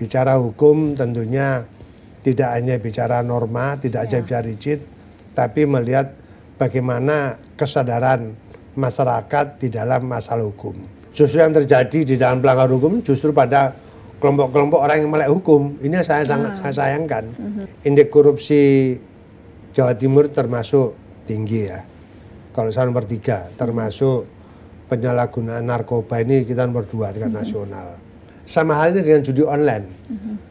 Bicara hukum tentunya tidak hanya bicara norma, tidak hanya bicara rigid, tapi melihat bagaimana kesadaran masyarakat di dalam masalah hukum. Justru yang terjadi di dalam pelanggaran hukum justru pada kelompok-kelompok orang yang melek hukum. Ini saya sangat saya sayangkan. Indeks korupsi Jawa Timur termasuk tinggi ya. Kalau saya nomor 3, termasuk penyalahgunaan narkoba ini kita nomor 2 tingkat nasional. Sama halnya dengan judi online.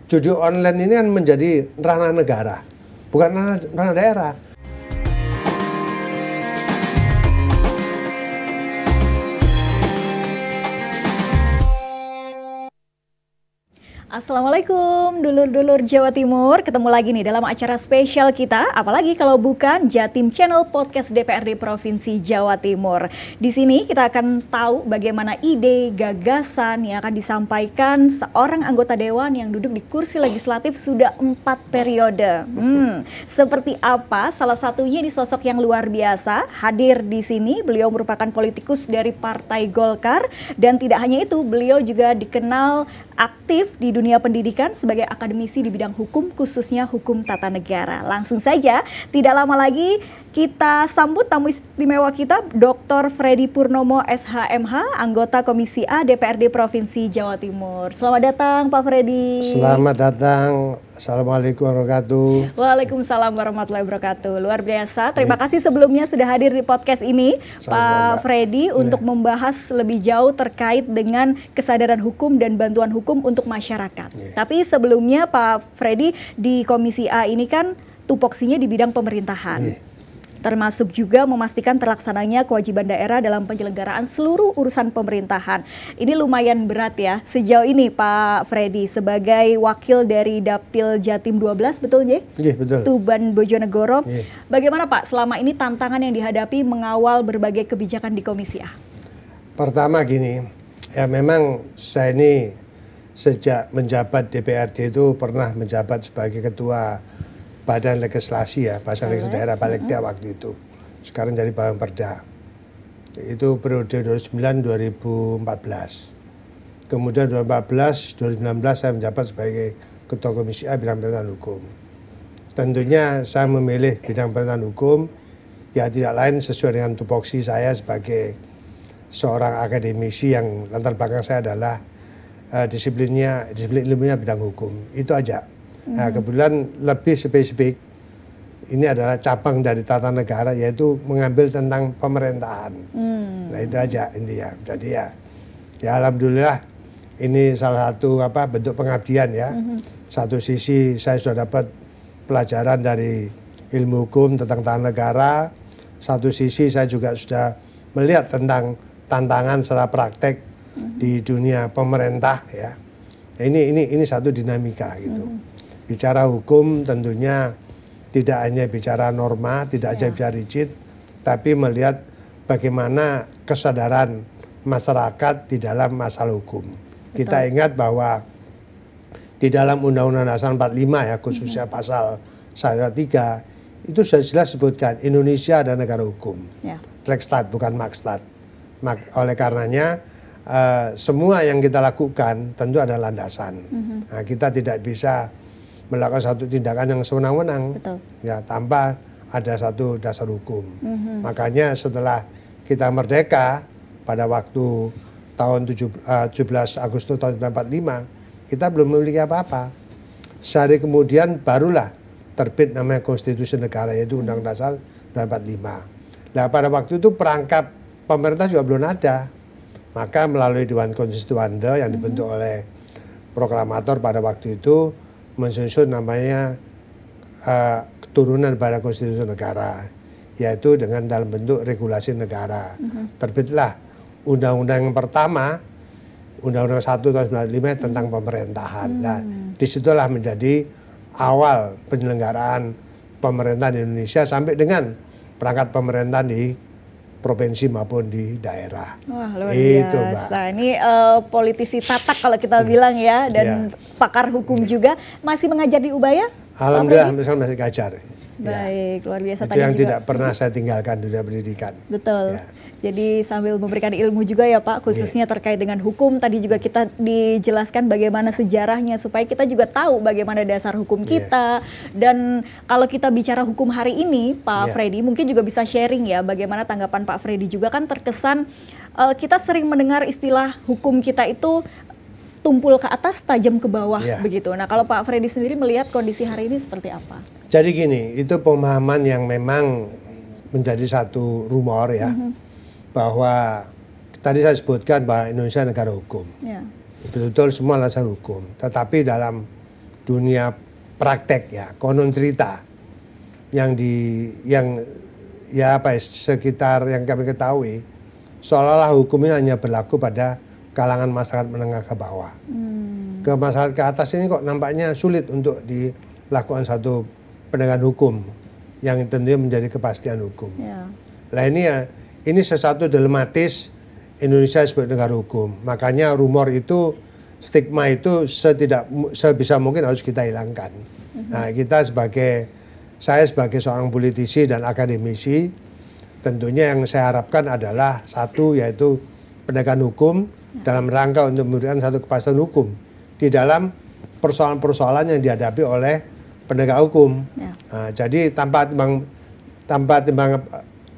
Judi online ini kan menjadi ranah negara, bukan ranah daerah. Assalamualaikum dulur-dulur Jawa Timur, ketemu lagi nih dalam acara spesial kita, apalagi kalau bukan Jatim Channel Podcast DPRD Provinsi Jawa Timur. Di sini kita akan tahu bagaimana ide, gagasan yang akan disampaikan seorang anggota dewan yang duduk di kursi legislatif sudah 4 periode. Seperti apa? Salah satunya di sosok yang luar biasa hadir di sini. Beliau merupakan politikus dari Partai Golkar dan tidak hanya itu, beliau juga dikenal aktif di dunia pendidikan sebagai akademisi di bidang hukum, khususnya hukum tata negara. Langsung saja, tidak lama lagi kita sambut tamu istimewa kita, Dr. Freddy Purnomo SHMH, anggota Komisi A DPRD Provinsi Jawa Timur. Selamat datang Pak Freddy. Selamat datang. Assalamualaikum warahmatullahi wabarakatuh. Waalaikumsalam warahmatullahi wabarakatuh. Luar biasa. Terima kasih sebelumnya sudah hadir di podcast ini, Pak Freddy, untuk membahas lebih jauh terkait dengan kesadaran hukum dan bantuan hukum untuk masyarakat. Tapi sebelumnya Pak Freddy di Komisi A ini kan tupoksinya di bidang pemerintahan. Termasuk juga memastikan terlaksananya kewajiban daerah dalam penyelenggaraan seluruh urusan pemerintahan. Ini lumayan berat ya sejauh ini Pak Freddy sebagai wakil dari Dapil Jatim 12, betul ya? Iya, betul. Tuban Bojonegoro. Bagaimana Pak selama ini tantangan yang dihadapi mengawal berbagai kebijakan di Komisi A? Pertama gini, ya memang saya ini sejak menjabat DPRD itu pernah menjabat sebagai ketua Badan Legislasi ya, Badan Legislasi Daerah Balegda waktu itu. Sekarang jadi Bapemperda. Itu periode 2009-2014. Kemudian 2014-2019 saya menjabat sebagai Ketua Komisi A bidang pemerintahan hukum. Tentunya saya memilih bidang pemerintahan hukum ya tidak lain sesuai dengan tupoksi saya sebagai seorang akademisi yang latar belakang saya adalah disiplin ilmunya bidang hukum. Itu aja. Nah, kebetulan lebih spesifik ini adalah cabang dari tata negara, yaitu mengambil tentang pemerintahan. Nah itu aja intinya. Jadi ya alhamdulillah ini salah satu bentuk pengabdian ya. Satu sisi saya sudah dapat pelajaran dari ilmu hukum tentang tata negara. Satu sisi saya juga sudah melihat tentang tantangan secara praktek di dunia pemerintah ya. Ini satu dinamika gitu. Bicara hukum tentunya tidak hanya bicara norma, tidak hanya bicara rigid, tapi melihat bagaimana kesadaran masyarakat di dalam masalah hukum. Kita ingat bahwa di dalam Undang-Undang Dasar 45 ya, khususnya pasal 103, itu sudah jelas disebutkan Indonesia adalah negara hukum. Rechtsstaat bukan Marktstaat. Oleh karenanya semua yang kita lakukan tentu ada landasan. Nah, kita tidak bisa melakukan satu tindakan yang sewenang-wenang ya tanpa ada satu dasar hukum. Makanya setelah kita merdeka pada waktu tahun 17 Agustus tahun 1945 kita belum memiliki apa-apa. Sehari kemudian barulah terbit namanya Konstitusi Negara, yaitu Undang Dasar 1945. Nah pada waktu itu perangkap pemerintah juga belum ada. Maka melalui Dewan Konstituante yang dibentuk oleh proklamator pada waktu itu mensusun namanya keturunan pada Konstitusi Negara, yaitu dengan dalam bentuk regulasi negara. Terbitlah undang-undang yang pertama, Undang-Undang 1 tahun 1995 tentang pemerintahan. Nah, disitulah menjadi awal penyelenggaraan pemerintahan di Indonesia sampai dengan perangkat pemerintahan di provinsi maupun di daerah. Wah, luar biasa. Ini politisi tatak kalau kita bilang ya, dan pakar hukum juga. Masih mengajar di Ubaya? Alhamdulillah masih ngajar. Baik, luar biasa. Itu yang tidak pernah saya tinggalkan di dunia pendidikan. Betul. Jadi sambil memberikan ilmu juga ya Pak, khususnya terkait dengan hukum. Tadi juga kita dijelaskan bagaimana sejarahnya supaya kita juga tahu bagaimana dasar hukum kita. Dan kalau kita bicara hukum hari ini, Pak Freddy, mungkin juga bisa sharing ya bagaimana tanggapan Pak Freddy juga kan terkesan kita sering mendengar istilah hukum kita itu tumpul ke atas, tajam ke bawah begitu. Nah kalau Pak Freddy sendiri melihat kondisi hari ini seperti apa? Jadi gini, itu pemahaman yang memang menjadi satu rumor ya. Bahwa tadi saya sebutkan bahwa Indonesia negara hukum, betul-betul semua alasan hukum. Tetapi dalam dunia praktek ya, konon cerita yang sekitar yang kami ketahui, seolah-olah hukum ini hanya berlaku pada kalangan masyarakat menengah ke bawah. Ke masyarakat ke atas ini kok nampaknya sulit untuk dilakukan satu penegakan hukum yang tentunya menjadi kepastian hukum. Nah ini sesuatu dilematis Indonesia sebagai negara hukum. Makanya rumor itu, stigma itu sebisa mungkin harus kita hilangkan. Nah saya sebagai seorang politisi dan akademisi, tentunya yang saya harapkan adalah satu, yaitu penegakan hukum dalam rangka untuk memberikan satu kepastian hukum di dalam persoalan-persoalan yang dihadapi oleh penegak hukum. Nah, jadi tanpa timbang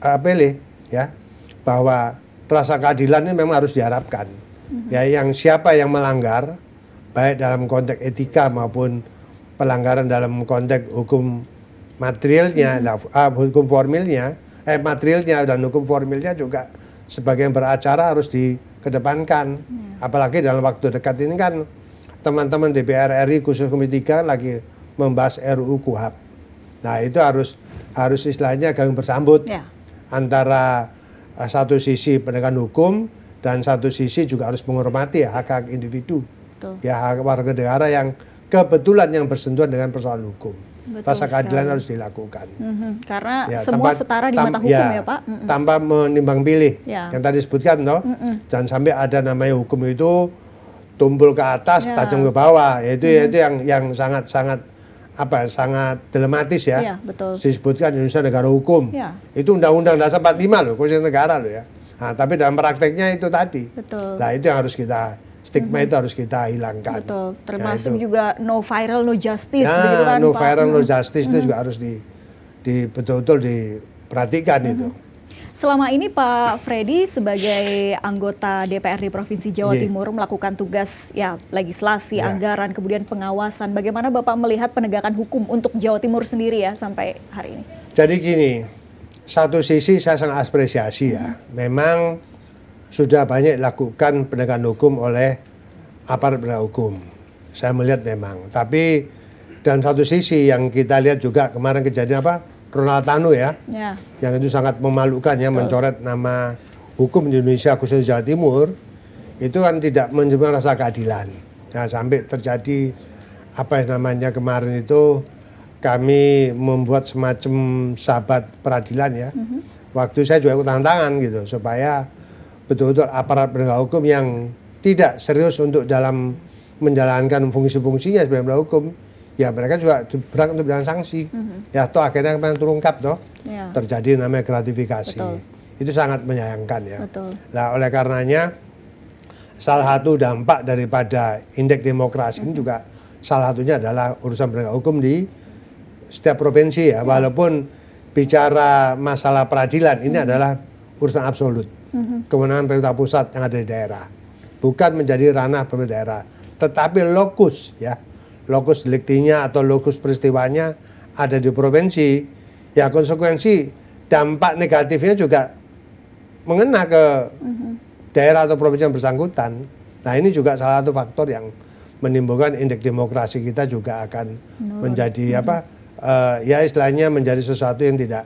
pilih ya, bahwa rasa keadilan ini memang harus diharapkan. Ya, yang siapa yang melanggar baik dalam konteks etika maupun pelanggaran dalam konteks hukum materialnya, hukum formilnya, materialnya dan hukum formilnya juga sebagai yang beracara harus dikedepankan. Apalagi dalam waktu dekat ini kan teman-teman DPR RI khusus Komisi 3 lagi membahas RUU KUHP. Nah, itu harus istilahnya gayung bersambut antara satu sisi penegakan hukum dan satu sisi juga harus menghormati hak-hak individu. Ya, hak warga negara yang kebetulan yang bersentuhan dengan persoalan hukum. Rasa keadilan harus dilakukan. Karena semua setara di mata hukum ya Pak. Tanpa menimbang pilih. Yang tadi disebutkan jangan sampai ada namanya hukum itu tumpul ke atas, tajam ke bawah. Yaitu yang sangat dilematis ya. Betul. Disebutkan Indonesia negara hukum. Itu Undang-Undang Dasar 45 loh, Konstitusi negara loh ya. Nah, tapi dalam prakteknya itu tadi. Nah, itu yang harus stigma itu harus kita hilangkan. Betul. Termasuk juga no viral no justice. Begitu kan, no viral no justice itu juga harus betul-betul diperhatikan itu. Selama ini Pak Freddy sebagai anggota DPRD Provinsi Jawa Timur melakukan tugas legislasi, anggaran, kemudian pengawasan. Bagaimana Bapak melihat penegakan hukum untuk Jawa Timur sendiri ya sampai hari ini? Jadi gini, satu sisi saya sangat apresiasi ya. Memang sudah banyak dilakukan penegakan hukum oleh aparat penegak hukum. Saya melihat memang. Tapi dalam satu sisi yang kita lihat juga kemarin kejadian Ronald Tanu ya, yang itu sangat memalukan ya, mencoret nama hukum di Indonesia khususnya Jawa Timur, itu kan tidak menerima rasa keadilan. Nah, sampai terjadi kemarin itu kami membuat semacam sahabat peradilan ya. Waktu saya juga ikut tantangan gitu supaya betul-betul aparat penegak hukum yang tidak serius untuk dalam menjalankan fungsi-fungsinya sebagai penegak hukum, ya mereka juga berhak untuk bidang sanksi. Ya toh akhirnya terungkap terjadi namanya gratifikasi. Itu sangat menyayangkan ya. Nah, oleh karenanya salah satu dampak daripada indeks demokrasi ini juga salah satunya adalah urusan penegak hukum di setiap provinsi ya. Walaupun bicara masalah peradilan ini adalah urusan absolut. Kewenangan pemerintah pusat yang ada di daerah. Bukan menjadi ranah pemerintah daerah, tetapi lokus deliktinya atau lokus peristiwanya ada di provinsi, ya konsekuensi dampak negatifnya juga mengena ke daerah atau provinsi yang bersangkutan. Nah, ini juga salah satu faktor yang menimbulkan indeks demokrasi kita juga akan menjadi ya istilahnya menjadi sesuatu yang tidak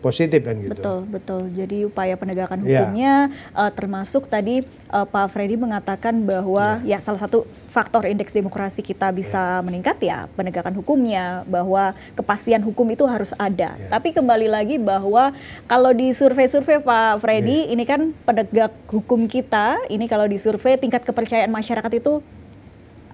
positif kan gitu. Betul. Jadi upaya penegakan hukumnya termasuk tadi Pak Freddy mengatakan bahwa ya salah satu faktor indeks demokrasi kita bisa meningkat ya penegakan hukumnya, bahwa kepastian hukum itu harus ada. Tapi kembali lagi bahwa kalau di survei-survei Pak Freddy ini kan penegak hukum kita ini kalau di survei tingkat kepercayaan masyarakat itu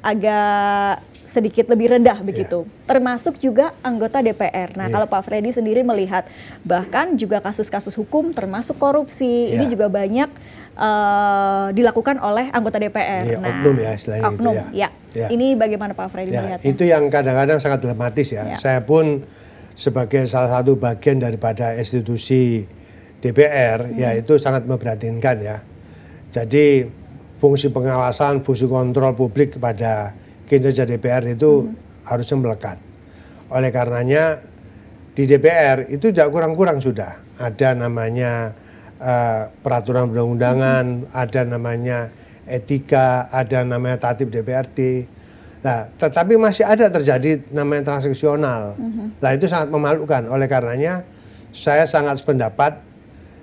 agak sedikit lebih rendah begitu, termasuk juga anggota DPR. Nah, kalau Pak Freddy sendiri melihat bahkan juga kasus-kasus hukum termasuk korupsi ini juga banyak dilakukan oleh anggota DPR. Nah, oknum ya istilahnya oknum, gitu ya. Ini bagaimana Pak Freddy melihatnya? Itu yang kadang-kadang sangat dilematis ya. Saya pun sebagai salah satu bagian daripada institusi DPR ya itu sangat memprihatinkan ya. Jadi fungsi pengawasan, fungsi kontrol publik kepada kinerja DPR itu harusnya melekat. Oleh karenanya di DPR itu tidak kurang-kurang sudah ada namanya peraturan perundang-undangan, ada namanya etika, ada namanya tatip DPRD. Nah, tetapi masih ada terjadi namanya transaksional. Nah, itu sangat memalukan. Oleh karenanya saya sangat sependapat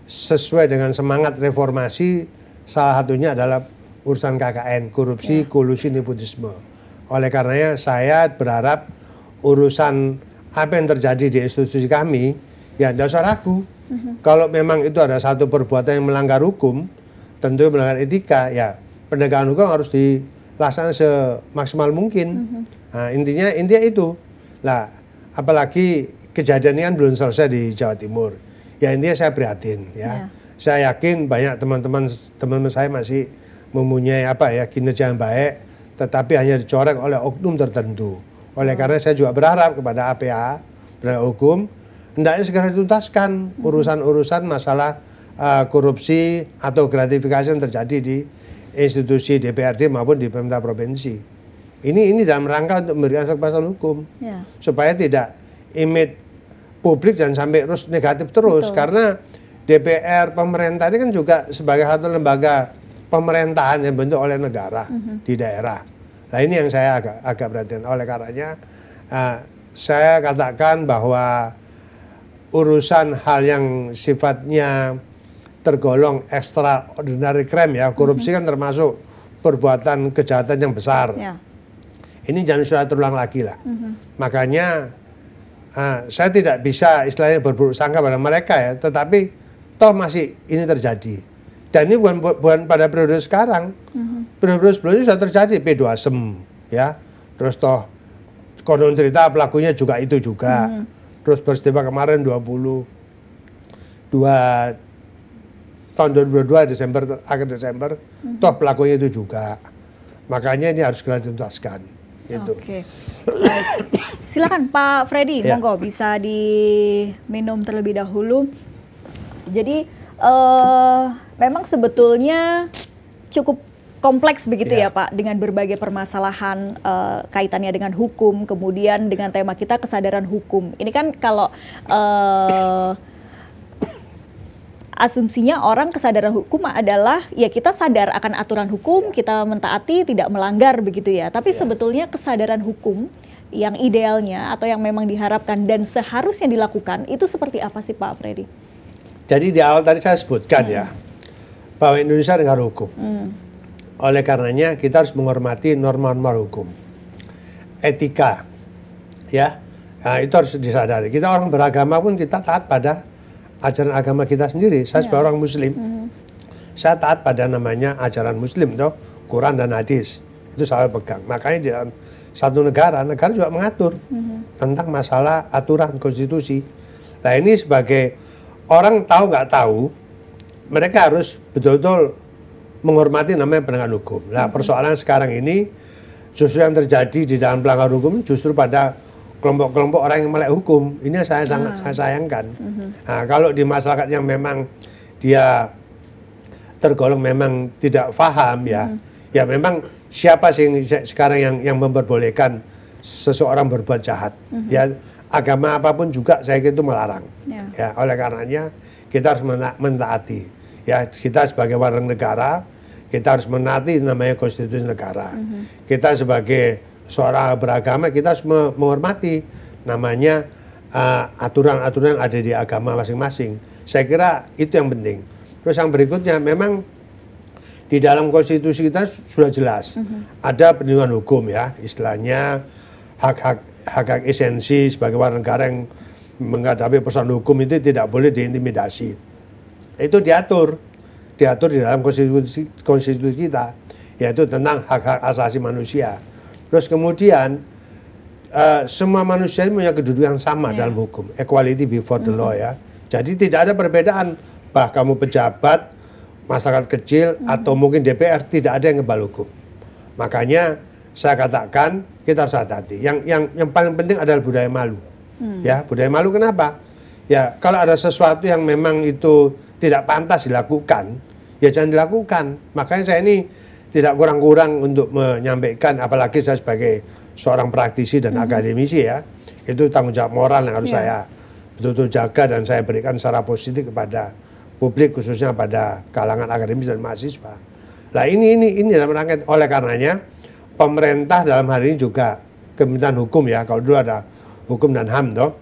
sesuai dengan semangat reformasi, salah satunya adalah urusan KKN, korupsi, kolusi, nepotisme. Oleh karenanya saya berharap urusan apa yang terjadi di institusi kami, ya tidak usah ragu. Kalau memang itu ada satu perbuatan yang melanggar hukum, tentu melanggar etika, ya penegakan hukum harus dilaksanakan semaksimal mungkin. Nah, intinya itu. Lah, apalagi kejadian ini kan belum selesai di Jawa Timur. Ya intinya saya prihatin ya. Saya yakin banyak teman-teman saya masih mempunyai kinerja yang baik, tetapi hanya dicoreng oleh oknum tertentu. Oleh karena saya juga berharap kepada APA, penegak hukum, hendaknya segera dituntaskan urusan-urusan masalah korupsi atau gratifikasi yang terjadi di institusi DPRD maupun di pemerintah provinsi. Ini dalam rangka untuk memberikan kepastian hukum, supaya tidak image publik jangan sampai terus negatif terus. Karena DPR pemerintah ini kan juga sebagai satu lembaga pemerintahan yang dibentuk oleh negara di daerah. Nah ini yang saya agak perhatian. Oleh karenanya saya katakan bahwa urusan hal yang sifatnya tergolong extraordinary crime ya, korupsi kan termasuk perbuatan kejahatan yang besar. Ini jangan sudah terulang lagi lah. Makanya saya tidak bisa istilahnya berburuk sangka pada mereka ya, tetapi toh masih ini terjadi. Dan ini bukan pada periode sekarang. Periode sebelumnya sudah terjadi P2SEM ya. Terus toh konon cerita pelakunya juga itu juga. Terus peristiwa kemarin 2022 Desember, akhir Desember, toh pelakunya itu juga. Makanya ini harus segera dituntaskan. Gitu. Oke. Baik. Silakan Pak Freddy, monggo bisa diminum terlebih dahulu. Jadi memang sebetulnya cukup kompleks begitu ya Pak, dengan berbagai permasalahan kaitannya dengan hukum, kemudian dengan tema kita kesadaran hukum. Ini kan kalau asumsinya orang kesadaran hukum adalah ya kita sadar akan aturan hukum, kita mentaati, tidak melanggar begitu ya. Tapi sebetulnya kesadaran hukum yang idealnya atau yang memang diharapkan dan seharusnya dilakukan itu seperti apa sih Pak Freddy? Jadi di awal tadi saya sebutkan ya bahwa Indonesia negara hukum. Oleh karenanya kita harus menghormati norma-norma hukum, etika, ya. Nah, itu harus disadari. Kita orang beragama pun kita taat pada ajaran agama kita sendiri. Saya sebagai orang Muslim, saya taat pada namanya ajaran Muslim, toh Quran dan hadis itu selalu pegang. Makanya di dalam satu negara juga mengatur tentang masalah aturan konstitusi. Nah ini sebagai orang tahu nggak tahu, mereka harus betul-betul menghormati namanya penegakan hukum. Nah persoalan sekarang ini justru yang terjadi di dalam pelanggaran hukum justru pada kelompok-kelompok orang yang melek hukum. Ini saya sangat sayangkan. Nah, kalau di masyarakat yang memang dia tergolong memang tidak paham ya memang siapa sih sekarang yang memperbolehkan seseorang berbuat jahat? Ya agama apapun juga saya kira itu melarang. Ya oleh karenanya kita harus mentaati. Ya kita sebagai warga negara kita harus menaati namanya konstitusi negara. Kita sebagai seorang beragama kita harus menghormati namanya aturan-aturan yang ada di agama masing-masing. Saya kira itu yang penting. Terus yang berikutnya memang di dalam konstitusi kita sudah jelas ada perlindungan hukum ya, istilahnya hak-hak esensi sebagai warga negara yang menghadapi persoalan hukum itu tidak boleh diintimidasi. Itu diatur di dalam konstitusi kita, yaitu tentang hak-hak asasi manusia. Terus kemudian semua manusia ini punya kedudukan yang sama dalam hukum, equality before the law ya. Jadi tidak ada perbedaan, bah kamu pejabat, masyarakat kecil atau mungkin DPR, tidak ada yang kebal hukum. Makanya saya katakan kita harus hati-hati. Yang paling penting adalah budaya malu. Ya, budaya malu kenapa? Ya, kalau ada sesuatu yang memang itu tidak pantas dilakukan, ya jangan dilakukan. Makanya saya ini tidak kurang-kurang untuk menyampaikan, apalagi saya sebagai seorang praktisi dan akademisi ya, itu tanggung jawab moral yang harus saya betul-betul jaga dan saya berikan secara positif kepada publik, khususnya pada kalangan akademis dan mahasiswa. Nah ini dalam rangka, oleh karenanya pemerintah dalam hari ini juga Kementerian Hukum ya, kalau dulu ada Hukum dan HAM toh,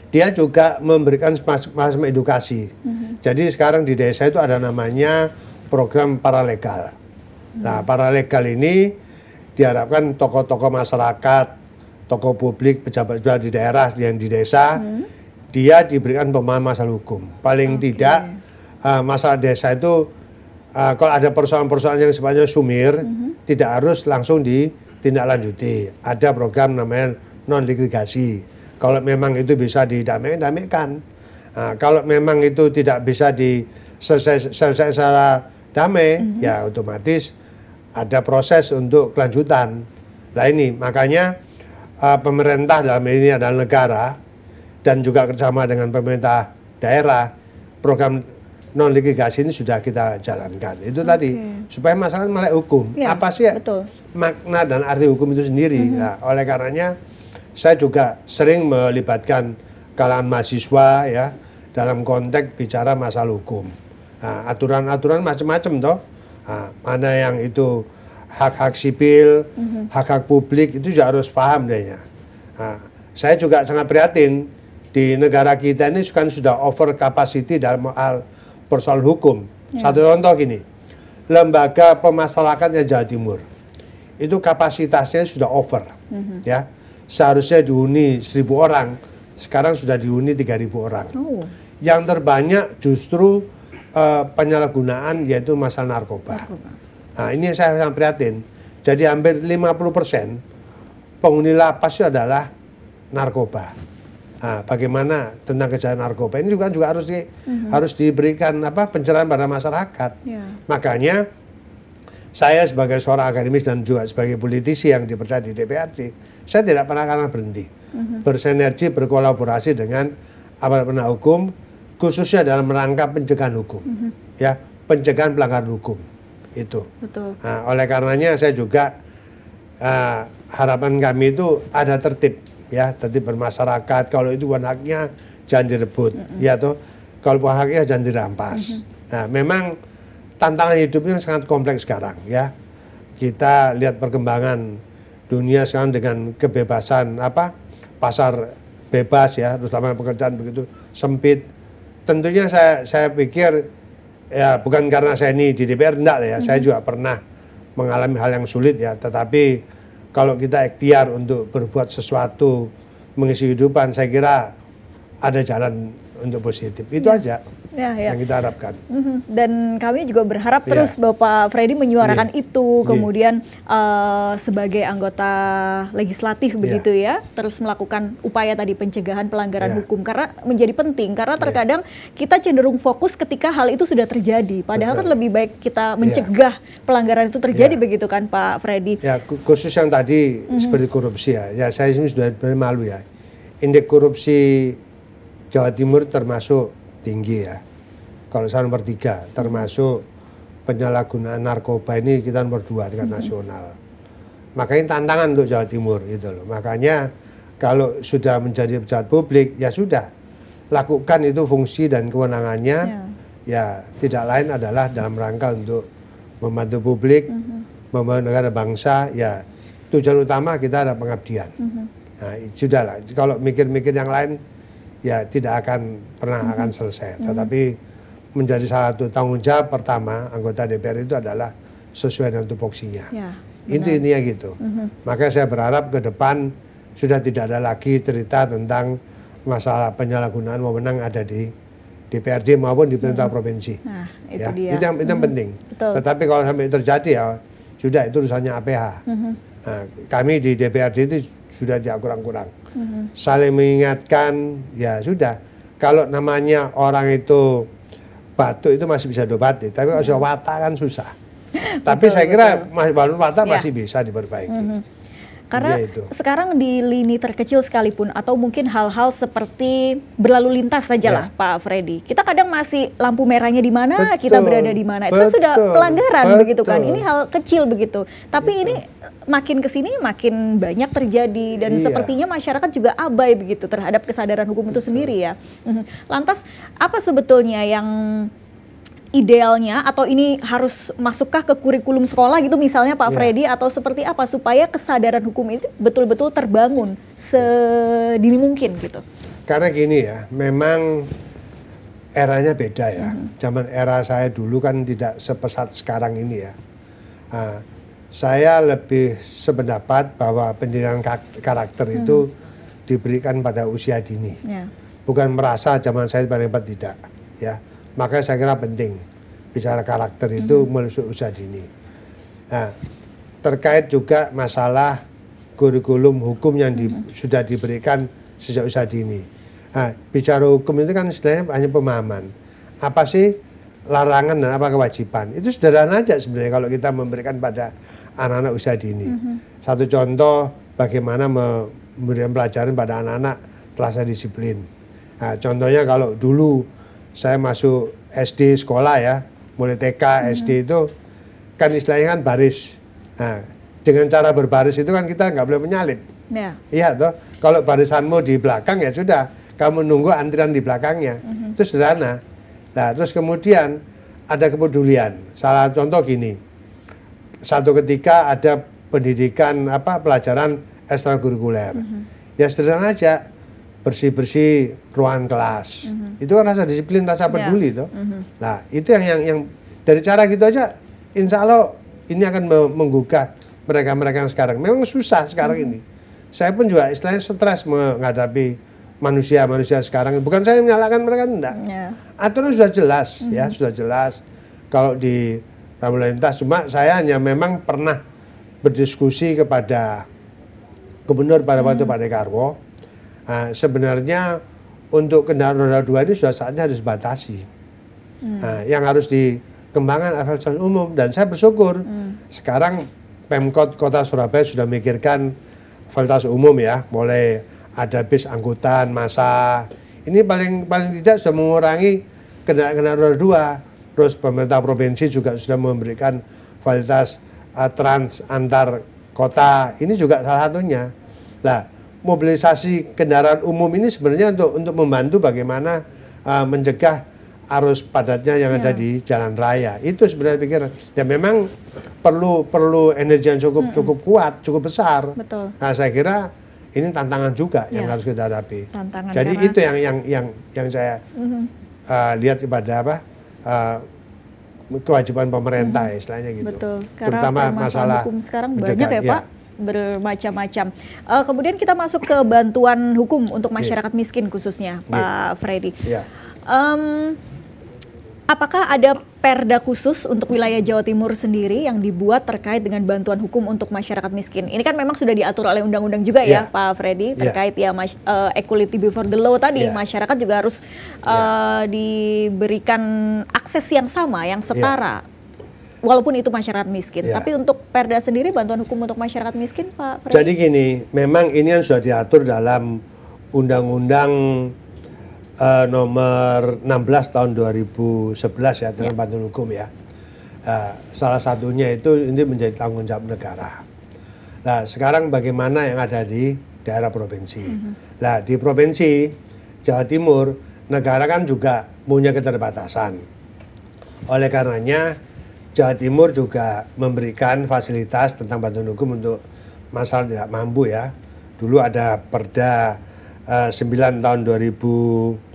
dia juga memberikan semacam edukasi. Jadi sekarang di desa itu ada namanya program paralegal. Nah paralegal ini diharapkan tokoh-tokoh masyarakat, tokoh publik, pejabat-pejabat di daerah yang di desa, dia diberikan pemahaman masalah hukum. Paling tidak masalah desa itu kalau ada persoalan-persoalan yang sifatnya sumir, tidak harus langsung ditindaklanjuti. Ada program namanya non-litigasi. Kalau memang itu bisa didamaikan. Kalau memang itu tidak bisa diselesaikan secara damai, ya otomatis ada proses untuk kelanjutan. Nah ini makanya pemerintah dalam ini adalah negara dan juga kerjasama dengan pemerintah daerah, program non litigasi ini sudah kita jalankan. Itu tadi supaya masyarakat melek hukum. Ya, apa sih makna dan arti hukum itu sendiri? Nah, oleh karenanya saya juga sering melibatkan kalangan mahasiswa ya dalam konteks bicara masalah hukum. Nah, aturan-aturan macam-macam toh. Nah, mana yang itu hak-hak sipil, hak-hak publik itu juga harus paham deh ya. Nah, saya juga sangat prihatin di negara kita ini kan sudah over capacity dalam hal persoalan hukum. Satu contoh gini, lembaga pemasyarakatan Jawa Timur itu kapasitasnya sudah over, ya. Seharusnya dihuni 1.000 orang, sekarang sudah dihuni 3.000 orang. Yang terbanyak justru penyalahgunaan yaitu masalah narkoba. Nah ini saya sangat prihatin. Jadi hampir 50% penghuni lapas itu adalah narkoba. Nah, bagaimana tentang kejahatan narkoba ini juga harus diberikan pencerahan pada masyarakat. Makanya saya sebagai seorang akademis dan juga sebagai politisi yang dipercaya di DPRD, saya tidak pernah berhenti bersinergi, berkolaborasi dengan aparat penegak hukum, khususnya dalam rangka pencegahan hukum, ya pencegahan pelanggaran hukum itu. Nah, oleh karenanya saya juga harapan kami itu ada tertib. Ya, tertib bermasyarakat. Kalau itu bukan haknya jangan direbut, ya toh. Kalau bukan haknya jangan dirampas. Nah, memang tantangan hidupnya sangat kompleks sekarang, ya. Kita lihat perkembangan dunia sekarang dengan kebebasan pasar bebas ya, terus lapangan pekerjaan begitu sempit. Tentunya saya pikir ya bukan karena saya ini di DPR enggak ya, saya juga pernah mengalami hal yang sulit ya, tetapi kalau kita ikhtiar untuk berbuat sesuatu mengisi kehidupan, saya kira ada jalan untuk positif. Itu aja yang kita harapkan. Dan kami juga berharap terus Bapak Freddy menyuarakan itu, kemudian sebagai anggota legislatif begitu ya, terus melakukan upaya tadi pencegahan pelanggaran hukum, karena menjadi penting, karena terkadang kita cenderung fokus ketika hal itu sudah terjadi, padahal kan lebih baik kita mencegah pelanggaran itu terjadi begitu kan Pak Freddy. Ya, khusus yang tadi seperti korupsi ya saya ini sudah malu ya, indeks korupsi Jawa Timur termasuk tinggi ya. Kalau saya nomor 3, termasuk penyalahgunaan narkoba ini kita nomor 2 tingkat nasional. Makanya tantangan untuk Jawa Timur gitu loh. Makanya kalau sudah menjadi pejabat publik ya sudah lakukan itu fungsi dan kewenangannya. Ya tidak lain adalah dalam rangka untuk membantu publik, membantu negara bangsa. Ya tujuan utama kita ada pengabdian. Nah sudahlah. Kalau mikir-mikir yang lain ya tidak akan pernah akan selesai. Tetapi menjadi salah satu tanggung jawab pertama anggota DPR itu adalah sesuai dengan tupoksinya. Itu intinya gitu. Makanya saya berharap ke depan sudah tidak ada lagi cerita tentang masalah penyalahgunaan wewenang ada di DPRD maupun di pemerintah provinsi. Nah, itu yang penting. Tetapi kalau sampai terjadi ya sudah itu urusannya APH. Nah, kami di DPRD itu sudah tidak kurang-kurang. Saling mengingatkan, ya sudah. Kalau namanya orang itu batuk itu masih bisa diobati, tapi kalau sudah watak kan susah. Tapi saya kira walaupun watak masih bisa diperbaiki. Karena sekarang di lini terkecil sekalipun atau mungkin hal-hal seperti berlalu lintas sajalah Pak Freddy. Kita kadang masih lampu merahnya di mana, kita berada di mana. Itu kan sudah pelanggaran begitu kan. Ini hal kecil begitu. Tapi ini makin kesini makin banyak terjadi dan sepertinya masyarakat juga abai begitu terhadap kesadaran hukum itu sendiri ya. Lantas apa sebetulnya yang idealnya atau ini harus masukkah ke kurikulum sekolah gitu misalnya Pak Freddy atau seperti apa supaya kesadaran hukum itu betul-betul terbangun sedini mungkin gitu? Karena gini ya, memang eranya beda ya. Zaman era saya dulu kan tidak sepesat sekarang ini ya. Saya lebih sependapat bahwa pendidikan karakter itu diberikan pada usia dini. Bukan merasa zaman saya paling hebat, tidak ya. Makanya saya kira penting bicara karakter itu melalui usia dini. Nah, terkait juga masalah kurikulum hukum yang sudah diberikan sejak usia dini. Nah, bicara hukum itu kan istilahnya hanya pemahaman. Apa sih larangan dan apa kewajiban? Itu sederhana aja sebenarnya kalau kita memberikan pada anak-anak usia dini. Satu contoh bagaimana memberikan pelajaran pada anak-anak rasa disiplin. Nah, contohnya kalau dulu saya masuk SD sekolah ya, mulai TK, SD itu kan istilahnya kan baris. Nah, dengan cara berbaris itu kan kita nggak boleh menyalip. Iya toh, kalau barisanmu di belakang ya sudah, kamu nunggu antrian di belakangnya. Itu sederhana. Nah, terus kemudian ada kepedulian. Salah contoh gini, satu ketika ada pendidikan pelajaran ekstrakurikuler. Ya sederhana aja, bersih-bersih ruangan kelas. Itu kan rasa disiplin, rasa peduli toh. Nah, itu yang dari cara gitu aja insya Allah ini akan menggugah mereka-mereka yang sekarang. Memang susah sekarang ini. Saya pun juga istilahnya stres menghadapi manusia-manusia sekarang. Bukan saya menyalahkan mereka, enggak. Aturan sudah jelas ya, sudah jelas kalau di lalu lintas. Cuma saya hanya memang pernah berdiskusi kepada gubernur pada waktu Pak Dekarwo. Nah, sebenarnya untuk kendaraan roda 2 ini sudah saatnya harus dibatasi. Nah, yang harus dikembangkan fasilitas umum, dan saya bersyukur sekarang Pemkot Kota Surabaya sudah memikirkan fasilitas umum ya, mulai ada bis angkutan massa. Ini paling tidak sudah mengurangi kendaraan roda 2. Terus pemerintah provinsi juga sudah memberikan fasilitas trans antar kota. Ini juga salah satunya. Nah, mobilisasi kendaraan umum ini sebenarnya untuk membantu bagaimana mencegah arus padatnya yang ada di jalan raya. Itu sebenarnya pikiran. Ya memang perlu energi yang cukup kuat, cukup besar. Betul. Nah, saya kira ini tantangan juga yang harus kita hadapi. Tantangan. Jadi itu yang saya lihat kepada kewajiban pemerintah istilahnya gitu. Betul. Terutama masalah hukum sekarang banyak ya Pak. Bermacam-macam. Kemudian kita masuk ke bantuan hukum untuk masyarakat miskin khususnya, Pak Freddy. Apakah ada perda khusus untuk wilayah Jawa Timur sendiri yang dibuat terkait dengan bantuan hukum untuk masyarakat miskin? Ini kan memang sudah diatur oleh undang-undang juga ya, Pak Freddy, terkait equality before the law tadi. Masyarakat juga harus diberikan akses yang sama, yang setara. Walaupun itu masyarakat miskin, tapi untuk perda sendiri bantuan hukum untuk masyarakat miskin, Pak Freddy? Jadi gini, memang ini yang sudah diatur dalam Undang-Undang nomor 16 tahun 2011 ya, tentang bantuan hukum ya. Salah satunya itu ini menjadi tanggung jawab negara. Nah, sekarang bagaimana yang ada di daerah provinsi? Nah, di provinsi Jawa Timur, negara kan juga punya keterbatasan. Oleh karenanya, Jawa Timur juga memberikan fasilitas tentang bantuan hukum untuk masalah tidak mampu ya. Dulu ada Perda 9 tahun 2012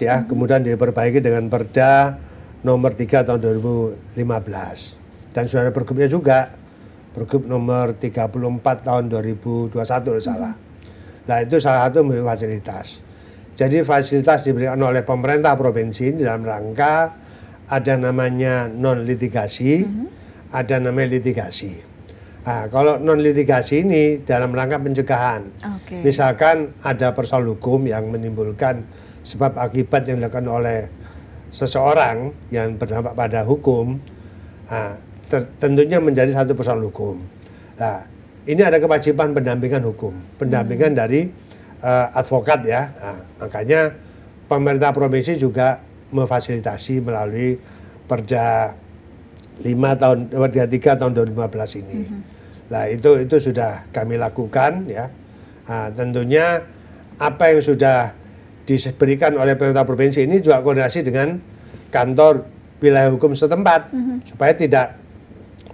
ya, kemudian diperbaiki dengan Perda nomor 3 tahun 2015. Dan sudah ada pergubnya juga, Pergub nomor 34 tahun 2021 kalau salah. Nah, itu salah satu memberi fasilitas. Jadi fasilitas diberikan oleh pemerintah provinsi dalam rangka ada namanya non litigasi, ada namanya litigasi. Nah, kalau non litigasi ini dalam rangka pencegahan. Misalkan ada persoalan hukum yang menimbulkan sebab akibat yang dilakukan oleh seseorang yang berdampak pada hukum, tentunya menjadi satu persoalan hukum. Nah, ini ada kewajiban pendampingan hukum, pendampingan dari advokat ya. Nah, makanya pemerintah provinsi juga memfasilitasi melalui Perda 33 tahun 2015 ini. Nah, itu sudah kami lakukan ya. Nah, tentunya apa yang sudah diberikan oleh pemerintah provinsi ini juga koordinasi dengan kantor wilayah hukum setempat supaya tidak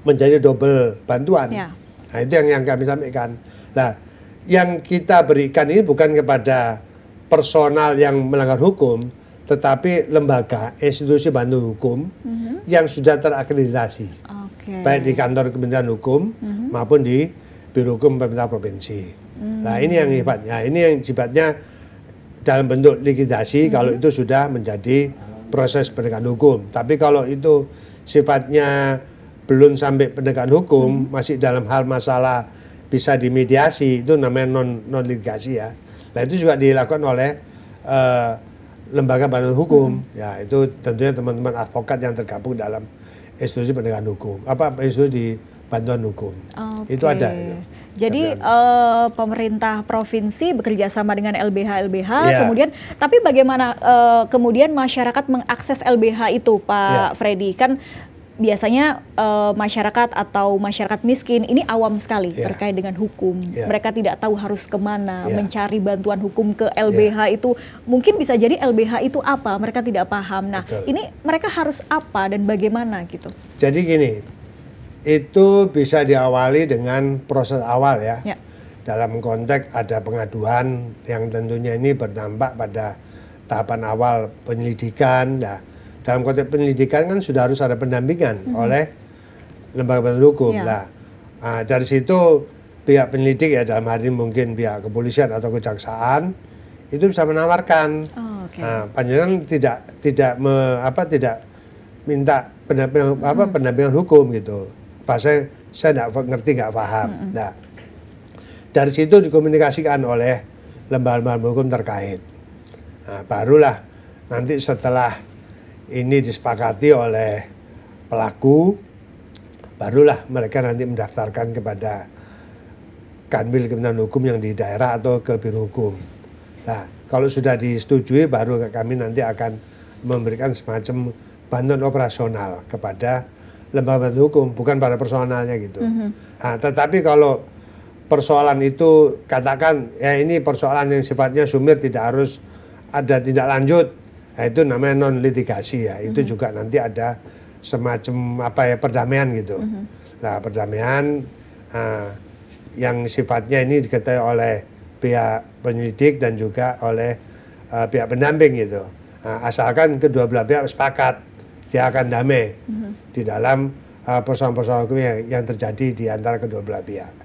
menjadi double bantuan. Nah, itu yang kami sampaikan. Nah, yang kita berikan ini bukan kepada personal yang melanggar hukum, tetapi lembaga, institusi bantu hukum yang sudah terakreditasi, baik di kantor Kementerian Hukum maupun di Biro Hukum Pemerintah Provinsi. Nah, ini yang sifatnya dalam bentuk likuidasi kalau itu sudah menjadi proses penegakan hukum. Tapi kalau itu sifatnya belum sampai penegakan hukum, masih dalam hal masalah bisa dimediasi, itu namanya non litigasi ya. Nah, itu juga dilakukan oleh lembaga bantuan hukum. Ya, itu tentunya teman-teman advokat yang tergabung dalam institusi penegakan hukum, institusi bantuan hukum. Itu ada. Jadi pemerintah provinsi bekerja sama dengan LBH, kemudian tapi bagaimana kemudian masyarakat mengakses LBH itu, Pak Freddy? Kan biasanya masyarakat atau masyarakat miskin ini awam sekali terkait dengan hukum. Mereka tidak tahu harus kemana mencari bantuan hukum ke LBH itu. Mungkin bisa jadi LBH itu apa, mereka tidak paham. Nah, ini mereka harus apa dan bagaimana gitu? Jadi gini, itu bisa diawali dengan proses awal ya. Dalam konteks ada pengaduan yang tentunya ini berdampak pada tahapan awal penyelidikan. Nah, dalam konteks penyelidikan kan sudah harus ada pendampingan oleh lembaga bantuan hukum. Nah, dari situ pihak penyelidik ya dalam hari ini mungkin pihak kepolisian atau kejaksaan itu bisa menawarkan. Panjenengan tidak minta pendampingan hukum gitu. Bahasa saya nggak ngerti, nggak paham. Nah, dari situ dikomunikasikan oleh lembaga-lembaga hukum terkait. Nah, barulah nanti setelah ini disepakati oleh pelaku, barulah mereka nanti mendaftarkan kepada Kanwil Kementerian Hukum yang di daerah atau ke Biro Hukum. Nah, kalau sudah disetujui, baru kami nanti akan memberikan semacam bantuan operasional kepada lembaga bantuan hukum, bukan pada personalnya gitu. Nah, tetapi kalau persoalan itu katakan ya ini persoalan yang sifatnya sumir, tidak harus ada tindak lanjut. Nah, itu namanya non litigasi ya. Itu juga nanti ada semacam perdamaian gitu. Nah, perdamaian yang sifatnya ini diketahui oleh pihak penyelidik dan juga oleh pihak pendamping gitu. Nah, asalkan kedua belah pihak sepakat dia akan damai di dalam persoalan-persoalan hukum yang terjadi di antara kedua belah pihak.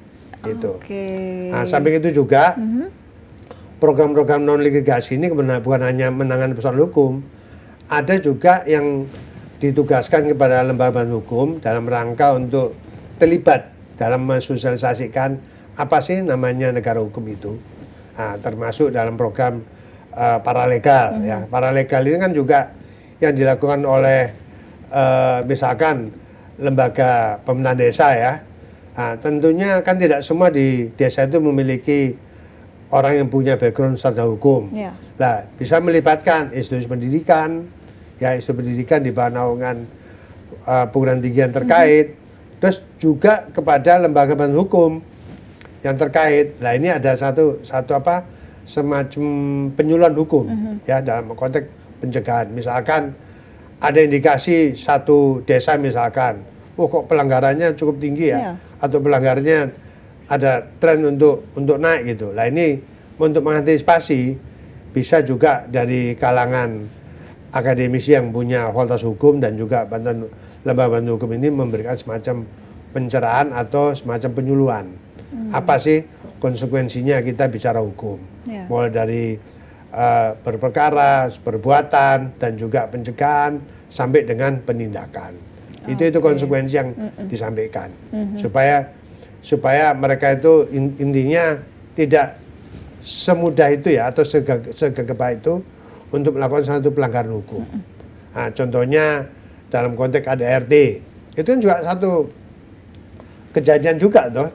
Gitu. Nah, samping itu juga program-program non litigasi ini bukan hanya menangani persoalan hukum, ada juga yang ditugaskan kepada lembaga bantuan hukum dalam rangka untuk terlibat dalam mensosialisasikan apa sih namanya negara hukum itu. Nah, termasuk dalam program paralegal ya. Paralegal ini kan juga yang dilakukan oleh misalkan lembaga pemerintahan desa ya. Nah, tentunya kan tidak semua di desa itu memiliki orang yang punya background sarjana hukum. Nah, bisa melibatkan institusi pendidikan, ya institusi pendidikan di bawah naungan perguruan tinggi yang terkait, terus juga kepada lembaga bantuan hukum yang terkait. Nah, ini ada satu semacam penyuluhan hukum ya dalam konteks pencegahan. Misalkan ada indikasi satu desa misalkan, kok pelanggarannya cukup tinggi ya, atau pelanggarannya ada tren untuk naik gitu. Nah, ini untuk mengantisipasi bisa juga dari kalangan akademisi yang punya fakultas hukum dan juga lembaga bantuan hukum ini memberikan semacam pencerahan atau semacam penyuluhan. Apa sih konsekuensinya kita bicara hukum? Mulai dari berperkara, perbuatan dan juga pencegahan sampai dengan penindakan. Itu konsekuensi yang disampaikan supaya supaya mereka itu intinya tidak semudah itu ya atau segegabah itu untuk melakukan satu pelanggaran hukum. Nah, contohnya dalam konteks KDRT itu kan juga satu kejadian juga toh,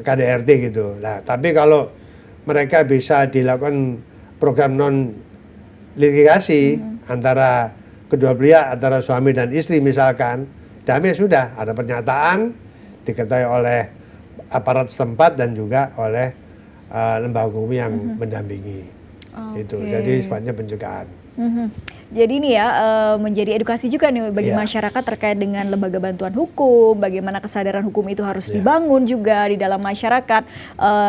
KDRT gitu. Nah, tapi kalau mereka bisa dilakukan program non litigasi antara kedua belah, antara suami dan istri misalkan, damai sudah, ada pernyataan diketahui oleh aparat setempat dan juga oleh lembaga hukum yang mendampingi. Itu jadi sifatnya pencegahan. Jadi ini ya menjadi edukasi juga nih bagi masyarakat terkait dengan lembaga bantuan hukum, bagaimana kesadaran hukum itu harus dibangun juga di dalam masyarakat,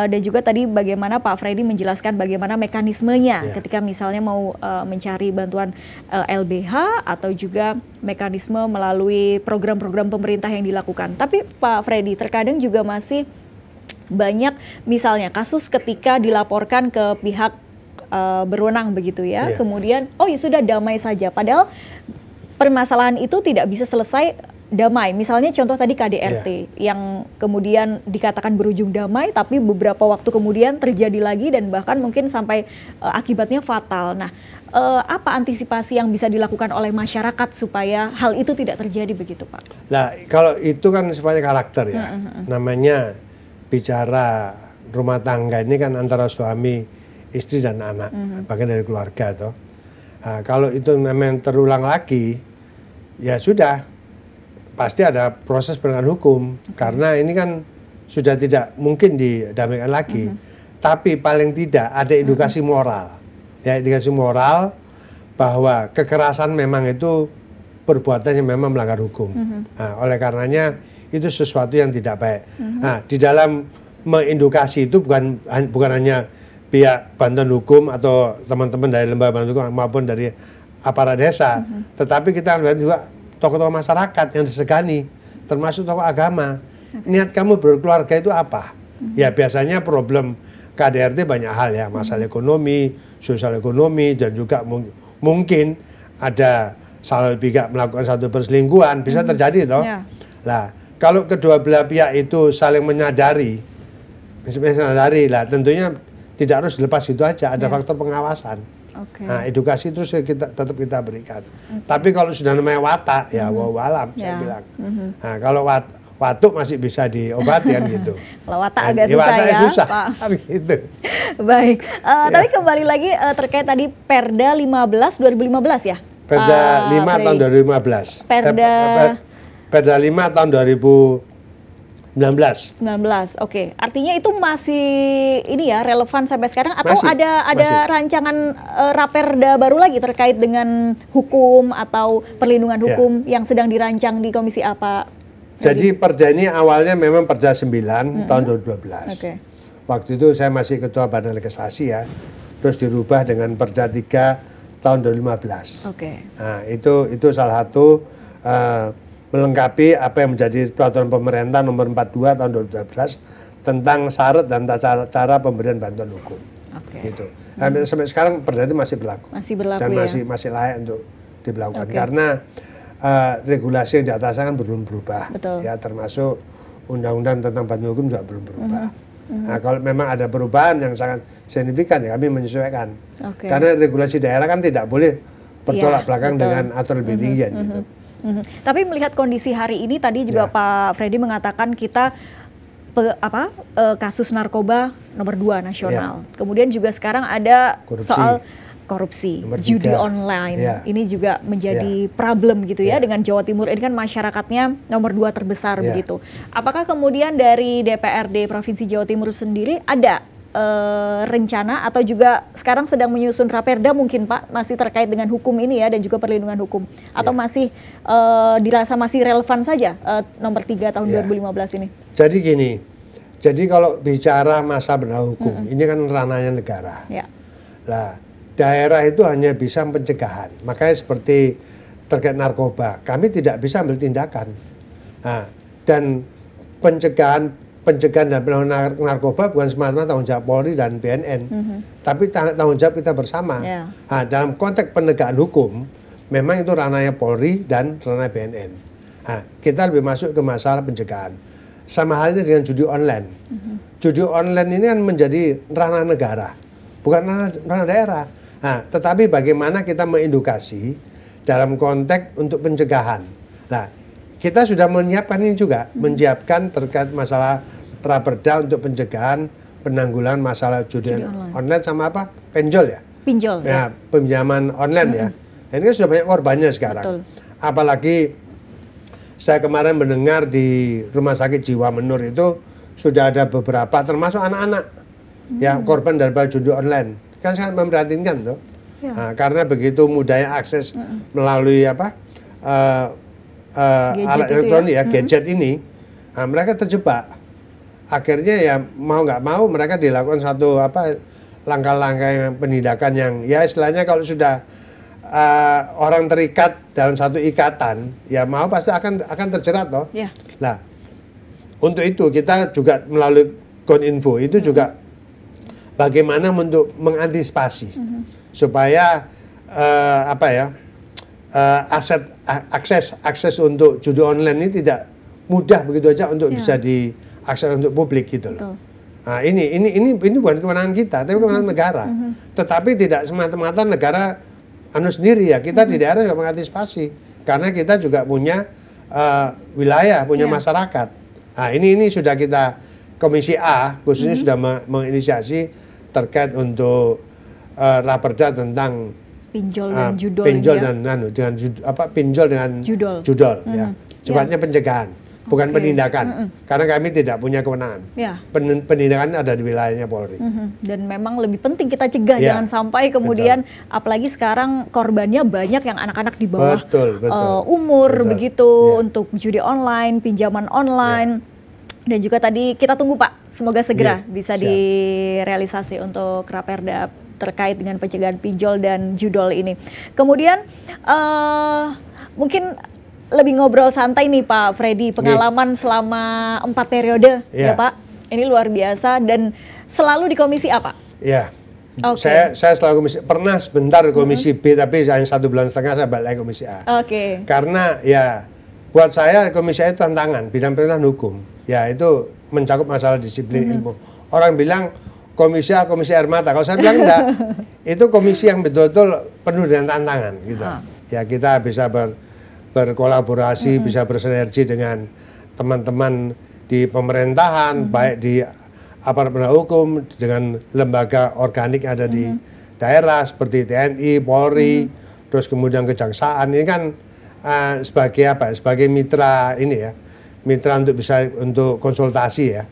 dan juga tadi bagaimana Pak Freddy menjelaskan bagaimana mekanismenya ketika misalnya mau mencari bantuan LBH atau juga mekanisme melalui program-program pemerintah yang dilakukan. Tapi Pak Freddy, terkadang juga masih banyak misalnya kasus ketika dilaporkan ke pihak berwenang begitu ya, kemudian oh ya sudah damai saja, padahal permasalahan itu tidak bisa selesai damai. Misalnya contoh tadi KDRT yang kemudian dikatakan berujung damai, tapi beberapa waktu kemudian terjadi lagi dan bahkan mungkin sampai akibatnya fatal. Nah, apa antisipasi yang bisa dilakukan oleh masyarakat supaya hal itu tidak terjadi begitu Pak? Nah, kalau itu kan sifatnya karakter ya, namanya bicara rumah tangga ini kan antara suami, istri dan anak, bagian dari keluarga toh. Nah, kalau itu memang terulang lagi, ya sudah pasti ada proses penegakan hukum karena ini kan sudah tidak mungkin didamaikan lagi. Tapi paling tidak ada edukasi moral, ya edukasi moral bahwa kekerasan memang itu perbuatan yang memang melanggar hukum. Nah, oleh karenanya itu sesuatu yang tidak baik. Nah, di dalam mengedukasi itu bukan hanya pihak bantuan hukum atau teman-teman dari lembaga bantuan hukum maupun dari aparat desa, tetapi kita lihat juga tokoh-tokoh masyarakat yang disegani, termasuk tokoh agama. Niat kamu berkeluarga itu apa? Ya biasanya problem KDRT banyak hal ya, masalah ekonomi, sosial ekonomi, dan juga mungkin ada salah pihak melakukan satu perselingkuhan, bisa terjadi toh. Nah, kalau kedua belah pihak itu saling menyadari lah tentunya tidak harus dilepas itu aja, ada faktor pengawasan. Nah, edukasi itu tetap kita berikan. Tapi kalau sudah namanya watak, ya wawalam saya bilang. Nah, kalau watuk masih bisa diobati kan gitu. Kalau watak agak susah ya, susah, Pak. Gitu. Baik, tapi kembali lagi terkait tadi Perda 15 2015 ya? Perda 5 tahun 2015. Perda 5 tahun 2019. Oke. Artinya itu masih ini ya relevan sampai sekarang atau masih. ada rancangan raperda baru lagi terkait dengan hukum atau perlindungan hukum yang sedang dirancang di Komisi apa? Jadi perda ini awalnya memang Perda 9 tahun 2012. Waktu itu saya masih ketua Badan Legislasi ya. Terus dirubah dengan Perda 3 tahun 2015. Nah, itu salah satu melengkapi apa yang menjadi peraturan pemerintah nomor 42 tahun 2012 tentang syarat dan tata cara pemberian bantuan hukum. Gitu. Sampai sekarang perda itu masih berlaku. Dan masih layak untuk diberlakukan karena regulasi yang di atasnya kan belum berubah. Ya, termasuk undang-undang tentang bantuan hukum juga belum berubah. Nah, kalau memang ada perubahan yang sangat signifikan ya kami menyesuaikan. Karena regulasi daerah kan tidak boleh bertolak belakang dengan aturan lebih tinggi gitu. Tapi melihat kondisi hari ini tadi juga Pak Freddy mengatakan kita kasus narkoba nomor 2 nasional. Kemudian juga sekarang ada soal korupsi, judi online. Ini juga menjadi problem gitu ya dengan Jawa Timur ini kan masyarakatnya nomor 2 terbesar begitu. Apakah kemudian dari DPRD Provinsi Jawa Timur sendiri ada rencana atau juga sekarang sedang menyusun raperda mungkin Pak masih terkait dengan hukum ini ya dan juga perlindungan hukum atau masih dirasa masih relevan saja nomor 3 tahun 2015 ini? Jadi gini, jadi kalau bicara masa berlaku hukum ini kan ranahnya negara. Lah daerah itu hanya bisa pencegahan, makanya seperti terkait narkoba kami tidak bisa ambil tindakan. Nah, dan pencegahan dan penanganan narkoba bukan semata-mata tanggung jawab Polri dan BNN, tapi tanggung jawab kita bersama. Nah, dalam konteks penegakan hukum, memang itu ranahnya Polri dan ranah BNN. Nah, kita lebih masuk ke masalah pencegahan. sama halnya dengan judi online. Judi online ini kan menjadi ranah negara, bukan ranah daerah. Nah, tetapi bagaimana kita mengedukasi dalam konteks untuk pencegahan. Nah, kita sudah menyiapkan ini juga, menyiapkan terkait masalah Raperda untuk pencegahan penanggulangan masalah judi online sama apa? Pinjol ya? Pinjol. Ya, pinjaman online ya. Dan ini sudah banyak korbannya sekarang. Betul. Apalagi saya kemarin mendengar di Rumah Sakit Jiwa Menur itu sudah ada beberapa termasuk anak-anak yang korban daripada judi online. Kan sangat memprihatinkan tuh. Ya. Nah, karena begitu mudahnya akses melalui apa? Alat elektronik ya, gadget ini, nah, mereka terjebak. Akhirnya ya mau nggak mau mereka dilakukan satu apa langkah-langkah penindakan yang ya istilahnya kalau sudah orang terikat dalam satu ikatan ya mau pasti akan terjerat toh. Yeah. Nah, untuk itu kita juga melalui Koninfo itu juga bagaimana untuk mengantisipasi supaya apa ya akses untuk judi online ini tidak mudah begitu aja untuk bisa diakses untuk publik gitu loh. Nah, ini bukan kewenangan kita, tapi kewenangan negara. Tetapi tidak semata-mata negara sendiri ya, kita di daerah juga mengantisipasi karena kita juga punya wilayah, punya masyarakat. Nah, ini sudah kita Komisi A khususnya sudah menginisiasi terkait untuk Raperda tentang pinjol dan judol. Pinjol dan pinjol dengan judol ya. Sifatnya pencegahan, bukan penindakan. Karena kami tidak punya kewenangan. Penindakan ada di wilayahnya Polri. Dan memang lebih penting kita cegah, jangan sampai kemudian apalagi sekarang korbannya banyak yang anak-anak di bawah umur begitu untuk judi online, pinjaman online. Dan juga tadi kita tunggu Pak, semoga segera bisa direalisasi untuk Raperda terkait dengan pencegahan pinjol dan judol ini. Kemudian mungkin lebih ngobrol santai nih Pak Freddy, pengalaman selama 4 periode ya Pak, ini luar biasa dan selalu di komisi A Pak? Iya, saya selalu komisi, pernah sebentar di komisi B tapi hanya 1,5 bulan saya balik lagi komisi A. Karena ya buat saya komisi A itu tantangan, bidang pengetahuan hukum, ya itu mencakup masalah disiplin ilmu. Orang bilang komisi A, komisi air mata. Kalau saya bilang enggak, itu komisi yang betul-betul penuh dengan tantangan gitu. Ya kita bisa berkolaborasi, bisa bersinergi dengan teman-teman di pemerintahan, baik di aparat penegak hukum, dengan lembaga organik yang ada di daerah seperti TNI, Polri, terus kemudian Kejaksaan. Ini kan sebagai apa? Sebagai mitra ini ya, mitra untuk konsultasi ya.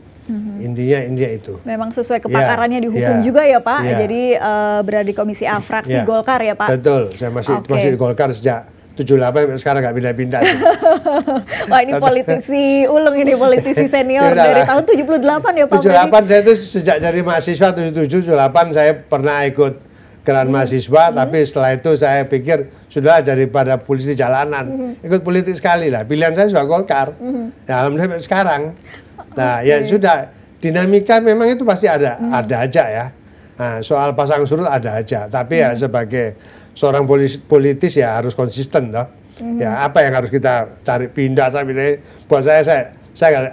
Intinya itu. Memang sesuai kepakarannya di hukum juga ya Pak. Jadi berada di komisi A fraksi Golkar ya Pak. Betul. Saya masih di Golkar sejak 78 sekarang nggak pindah-pindah. Wah ini politisi ulung ini, politisi senior dari tahun 78 ya Pak. 78 saya itu sejak dari mahasiswa 77 78 saya pernah ikut gerakan mahasiswa, tapi setelah itu saya pikir sudah daripada politisi jalanan, ikut politik sekali lah. Pilihan saya sudah Golkar. Ya alhamdulillah sekarang. Nah ya sudah, dinamika memang itu pasti ada aja ya. Nah, soal pasang surut ada aja, tapi ya sebagai seorang politis ya harus konsisten toh. Ya apa yang harus kita cari pindah sampai buat saya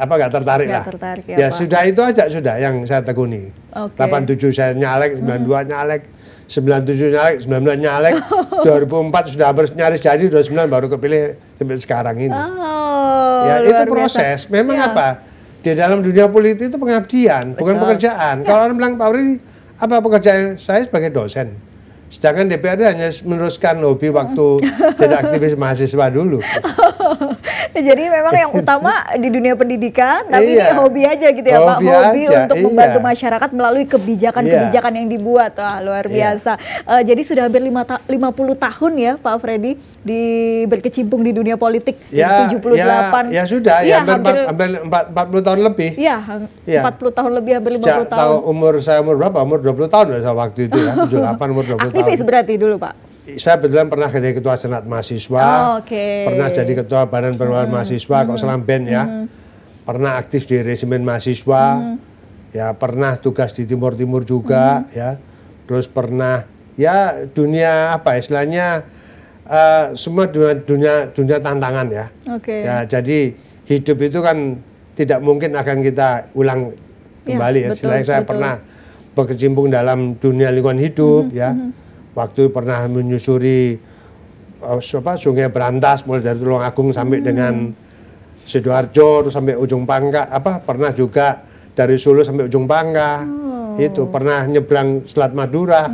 nggak tertarik lah. Ya sudah itu aja sudah yang saya tekuni. 87 saya nyalek, 92 nyalek, 97 nyalek, 99 nyalek, 2004 sudah harus nyaris jadi, 29 baru kepilih sampai sekarang ini. Ya itu proses. Memang apa? Di dalam dunia politik itu pengabdian, bukan pekerjaan. Kalau orang bilang Pak Freddy, apa pekerjaan saya sebagai dosen? Sedangkan DPRD hanya meneruskan hobi waktu jadi aktivis mahasiswa dulu. Jadi memang yang utama di dunia pendidikan, tapi ini hobi aja gitu ya Pak, hobi untuk membantu masyarakat melalui kebijakan-kebijakan yang dibuat. Wah luar biasa. Jadi sudah hampir 50 tahun ya Pak Freddy berkecimpung di dunia politik. 78. Ya sudah, ya hampir 40 tahun lebih. Iya, 40 tahun lebih, hampir 50 tahun. Saya umur berapa? Umur 20 tahun ya waktu itu ya, 78 umur 20 tahun. Aktivis berarti dulu Pak? Saya betulan pernah jadi ketua senat mahasiswa, pernah jadi ketua badan perwakilan mahasiswa, kok Seramben ya, pernah aktif di resimen mahasiswa, ya pernah tugas di Timur Timur juga, ya, terus pernah ya dunia apa istilahnya semua dunia tantangan ya, ya jadi hidup itu kan tidak mungkin akan kita ulang kembali. Ya, Selain saya pernah berkecimpung dalam dunia lingkungan hidup, ya. Waktu pernah menyusuri Sungai Berantas mulai dari Tulungagung sampai dengan Sidoarjo, terus sampai ujung Pangkah, pernah juga dari Solo sampai ujung Pangkah. Itu pernah nyebrang Selat Madura.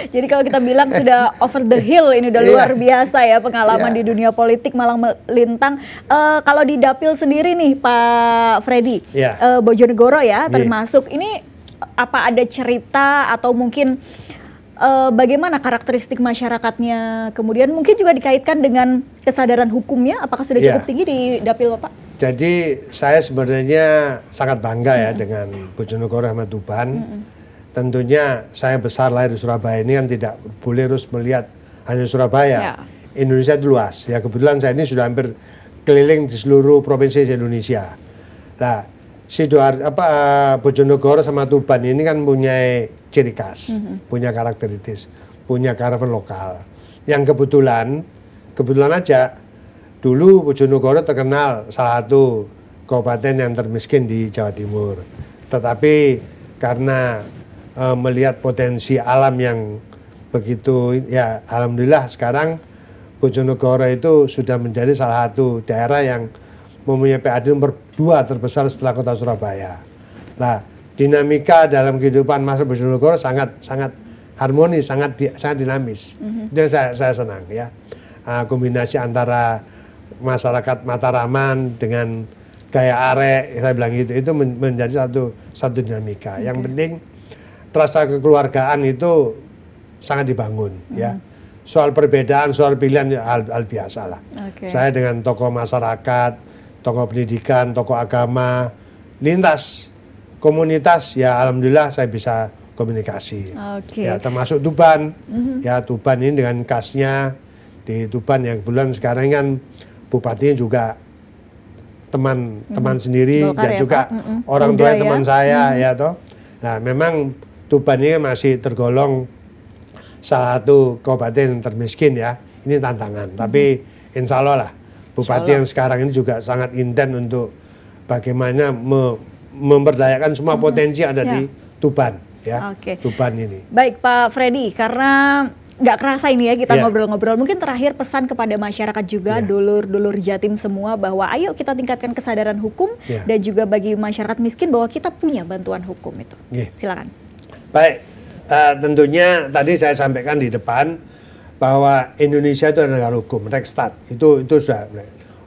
Jadi kalau kita bilang sudah over the hill, ini udah luar biasa ya pengalaman di dunia politik malang melintang. Kalau di Dapil sendiri nih Pak Freddy, Bojonegoro ya termasuk, ini apa ada cerita atau mungkin bagaimana karakteristik masyarakatnya, kemudian mungkin juga dikaitkan dengan kesadaran hukumnya, apakah sudah cukup tinggi di Dapil Bapak? Jadi saya sebenarnya sangat bangga ya dengan Bojonegoro sama Tuban. Tentunya saya besar lahir di Surabaya ini kan tidak boleh terus melihat hanya Surabaya. Indonesia itu luas. Ya kebetulan saya ini sudah hampir keliling di seluruh provinsi di Indonesia. Nah, Bojonegoro sama Tuban ini kan punya ciri khas, punya karakteristik, punya kearifan lokal. Yang kebetulan aja dulu Bojonegoro terkenal salah satu kabupaten yang termiskin di Jawa Timur. Tetapi karena melihat potensi alam yang begitu, ya alhamdulillah sekarang Bojonegoro itu sudah menjadi salah satu daerah yang mempunyai PAD nomor 2 terbesar setelah kota Surabaya. Nah, dinamika dalam kehidupan masyarakat Bojonegoro sangat harmonis, sangat dinamis. Itu yang saya senang ya. Kombinasi antara masyarakat Mataraman dengan gaya arek, saya bilang itu menjadi satu dinamika. Yang penting rasa kekeluargaan itu sangat dibangun ya. Soal perbedaan, soal pilihan hal biasa lah. Saya dengan tokoh masyarakat, tokoh pendidikan, tokoh agama, lintas komunitas, ya alhamdulillah saya bisa komunikasi. Ya termasuk Tuban. Ya Tuban ini dengan khasnya di Tuban yang kebetulan sekarang kan bupatinya juga teman sendiri dan juga orang tua teman saya ya toh. Nah memang Tuban ini masih tergolong salah satu kabupaten termiskin ya. Ini tantangan. Tapi insya Allah lah bupati yang sekarang ini juga sangat intent untuk bagaimana memberdayakan semua potensi yang ada di Tuban ya. Tuban ini. Baik Pak Freddy, karena nggak kerasa ini ya kita ngobrol-ngobrol. Mungkin terakhir pesan kepada masyarakat juga, dulur-dulur Jatim semua, bahwa ayo kita tingkatkan kesadaran hukum dan juga bagi masyarakat miskin bahwa kita punya bantuan hukum itu. Silakan. Baik, tentunya tadi saya sampaikan di depan bahwa Indonesia itu adalah negara hukum, Rechtsstaat. Itu sudah.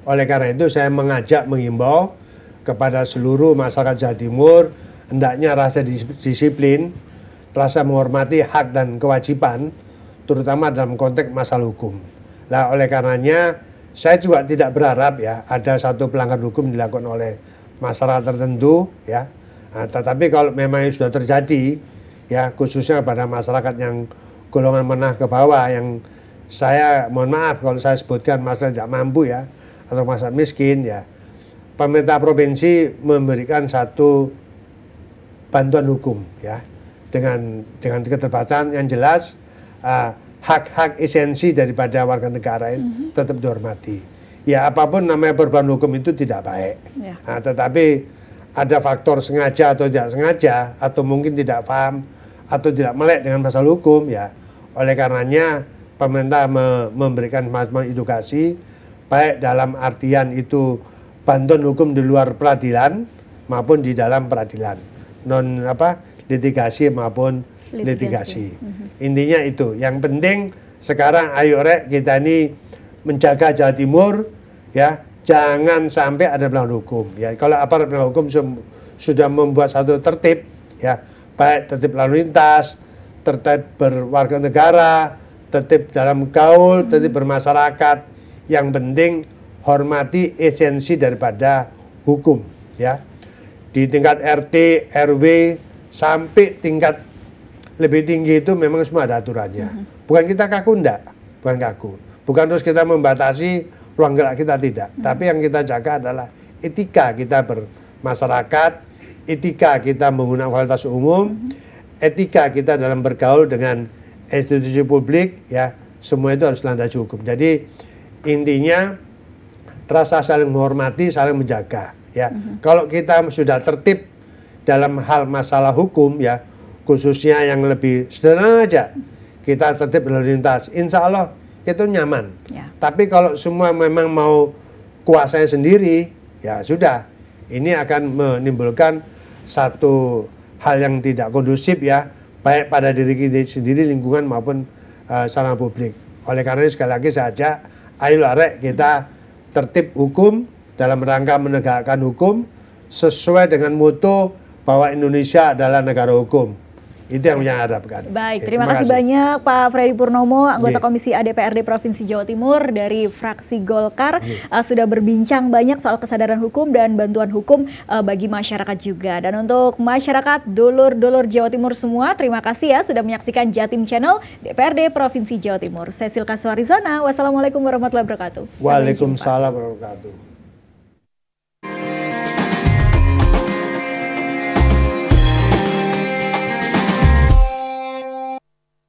Oleh karena itu saya mengajak, mengimbau kepada seluruh masyarakat Jawa Timur hendaknya rasa disiplin, rasa menghormati hak dan kewajiban, terutama dalam konteks masalah hukum. Nah, oleh karenanya saya juga tidak berharap ya ada satu pelanggaran hukum dilakukan oleh masyarakat tertentu ya. Nah, tetapi kalau memang sudah terjadi ya, khususnya pada masyarakat yang golongan menengah ke bawah, yang saya mohon maaf kalau saya sebutkan masalah tidak mampu ya, atau masyarakat miskin ya, pemerintah provinsi memberikan satu bantuan hukum ya, dengan keterbatasan yang jelas. Hak-hak esensi daripada warga negara itu tetap dihormati. Ya apapun namanya perubahan hukum itu tidak baik. Nah, tetapi ada faktor sengaja atau tidak sengaja, atau mungkin tidak paham atau tidak melek dengan masalah hukum ya. Oleh karenanya pemerintah memberikan semacam edukasi, baik dalam artian itu bantuan hukum di luar peradilan maupun di dalam peradilan, litigasi maupun litigasi. Intinya itu. Yang penting sekarang ayo rek kita ini menjaga Jawa Timur ya, jangan sampai ada pelanggaran hukum ya. Kalau aparat penegak hukum sudah membuat satu tertib ya, baik tertib lalu lintas, tertib berwarga negara, tertib dalam gaul, tertib bermasyarakat, yang penting hormati esensi daripada hukum ya. Di tingkat RT, RW sampai tingkat lebih tinggi itu memang semua ada aturannya. Bukan kita kaku, enggak. Bukan kaku. Bukan terus kita membatasi ruang gerak kita, tidak. Tapi yang kita jaga adalah etika kita bermasyarakat, etika kita menggunakan fasilitas umum, etika kita dalam bergaul dengan institusi publik, ya. Semua itu harus landasi hukum. Jadi intinya rasa saling menghormati, saling menjaga, ya. Kalau kita sudah tertib dalam hal masalah hukum ya, khususnya yang lebih sederhana aja, kita tertib berlalu lintas, insya Allah itu nyaman. Ya. Tapi kalau semua memang mau kuasanya sendiri, ya sudah, ini akan menimbulkan satu hal yang tidak kondusif ya, baik pada diri kita sendiri, lingkungan maupun sarana publik. Oleh karena itu sekali lagi saja, ayo arek kita tertib hukum dalam rangka menegakkan hukum sesuai dengan mutu bahwa Indonesia adalah negara hukum. Itu yang saya harapkan. Baik, terima kasih banyak Pak Freddy Purnomo, anggota Komisi A DPRD Provinsi Jawa Timur dari fraksi Golkar, sudah berbincang banyak soal kesadaran hukum dan bantuan hukum bagi masyarakat juga. Dan untuk masyarakat dulur-dulur Jawa Timur semua, terima kasih ya sudah menyaksikan Jatim Channel DPRD Provinsi Jawa Timur. Saya Silka Suarizona, wassalamualaikum warahmatullahi wabarakatuh. Waalaikumsalam warahmatullahi wabarakatuh.